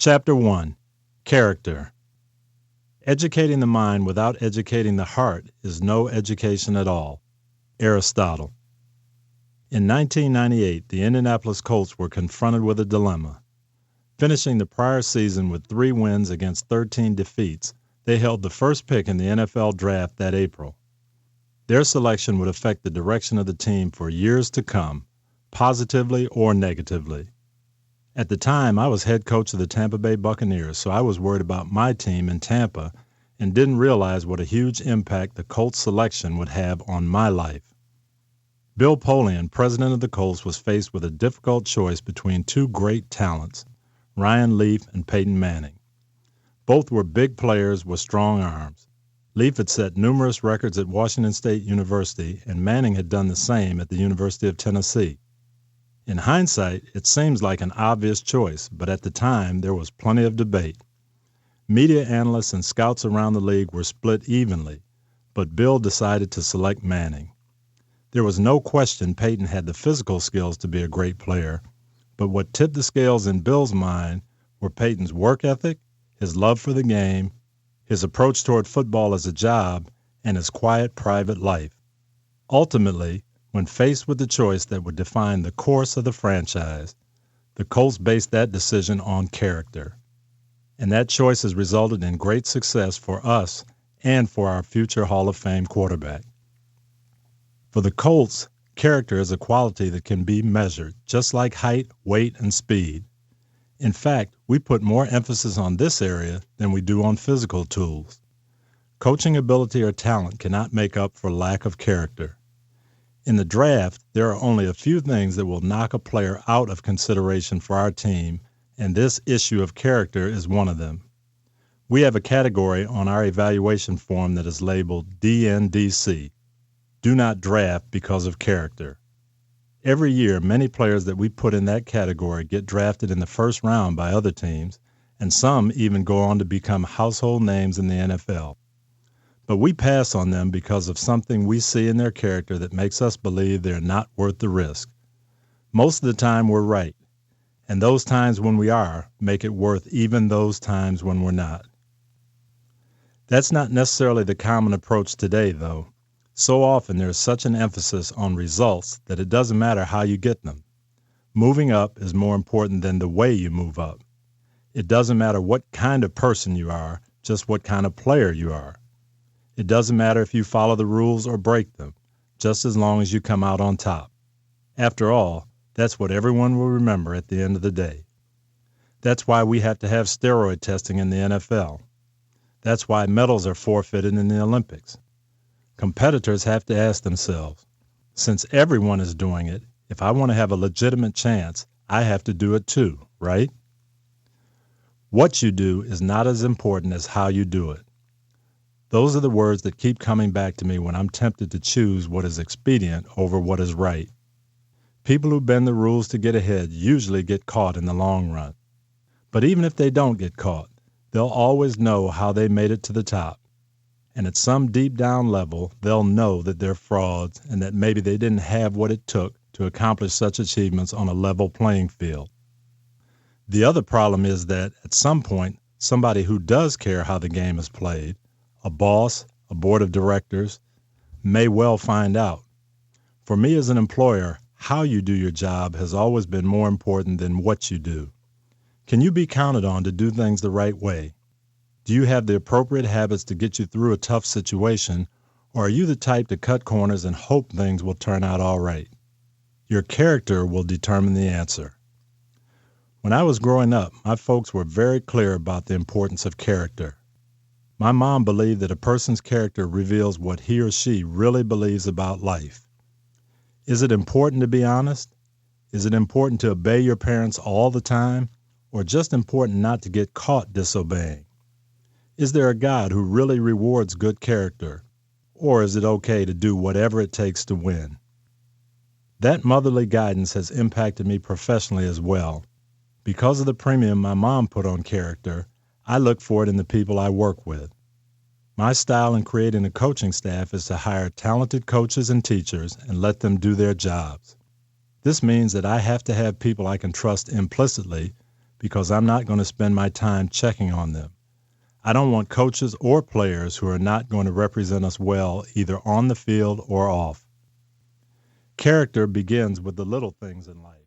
Chapter 1. Character. Educating the mind without educating the heart is no education at all. Aristotle. In 1998, the Indianapolis Colts were confronted with a dilemma. Finishing the prior season with 3 wins against 13 defeats, they held the first pick in the NFL draft that April. Their selection would affect the direction of the team for years to come, positively or negatively. At the time, I was head coach of the Tampa Bay Buccaneers, so I was worried about my team in Tampa and didn't realize what a huge impact the Colts selection would have on my life. Bill Polian, president of the Colts, was faced with a difficult choice between 2 great talents, Ryan Leaf and Peyton Manning. Both were big players with strong arms. Leaf had set numerous records at Washington State University, and Manning had done the same at the University of Tennessee. In hindsight, it seems like an obvious choice, but at the time there was plenty of debate. Media analysts and scouts around the league were split evenly, but Bill decided to select Manning. There was no question Peyton had the physical skills to be a great player, but what tipped the scales in Bill's mind were Peyton's work ethic, his love for the game, his approach toward football as a job, and his quiet private life. Ultimately, when faced with the choice that would define the course of the franchise, the Colts based that decision on character. And that choice has resulted in great success for us and for our future Hall of Fame quarterback. For the Colts, character is a quality that can be measured, just like height, weight, and speed. In fact, we put more emphasis on this area than we do on physical tools. Coaching ability or talent cannot make up for lack of character. In the draft, there are only a few things that will knock a player out of consideration for our team, and this issue of character is one of them. We have a category on our evaluation form that is labeled DNDC, Do Not Draft Because of Character. Every year, many players that we put in that category get drafted in the first round by other teams, and some even go on to become household names in the NFL. But we pass on them because of something we see in their character that makes us believe they're not worth the risk. Most of the time we're right, and those times when we are make it worth even those times when we're not. That's not necessarily the common approach today, though. So often there's such an emphasis on results that it doesn't matter how you get them. Moving up is more important than the way you move up. It doesn't matter what kind of person you are, just what kind of player you are. It doesn't matter if you follow the rules or break them, just as long as you come out on top. After all, that's what everyone will remember at the end of the day. That's why we have to have steroid testing in the NFL. That's why medals are forfeited in the Olympics. Competitors have to ask themselves, since everyone is doing it, if I want to have a legitimate chance, I have to do it too, right? What you do is not as important as how you do it. Those are the words that keep coming back to me when I'm tempted to choose what is expedient over what is right. People who bend the rules to get ahead usually get caught in the long run. But even if they don't get caught, they'll always know how they made it to the top. And at some deep down level, they'll know that they're frauds and that maybe they didn't have what it took to accomplish such achievements on a level playing field. The other problem is that at some point, somebody who does care how the game is played, a boss, a board of directors, may well find out. For me as an employer, how you do your job has always been more important than what you do. Can you be counted on to do things the right way? Do you have the appropriate habits to get you through a tough situation, or are you the type to cut corners and hope things will turn out all right? Your character will determine the answer. When I was growing up, my folks were very clear about the importance of character. My mom believed that a person's character reveals what he or she really believes about life. Is it important to be honest? Is it important to obey your parents all the time, or just important not to get caught disobeying? Is there a God who really rewards good character, or is it okay to do whatever it takes to win? That motherly guidance has impacted me professionally as well. Because of the premium my mom put on character, I look for it in the people I work with. My style in creating a coaching staff is to hire talented coaches and teachers and let them do their jobs. This means that I have to have people I can trust implicitly because I'm not going to spend my time checking on them. I don't want coaches or players who are not going to represent us well either on the field or off. Character begins with the little things in life.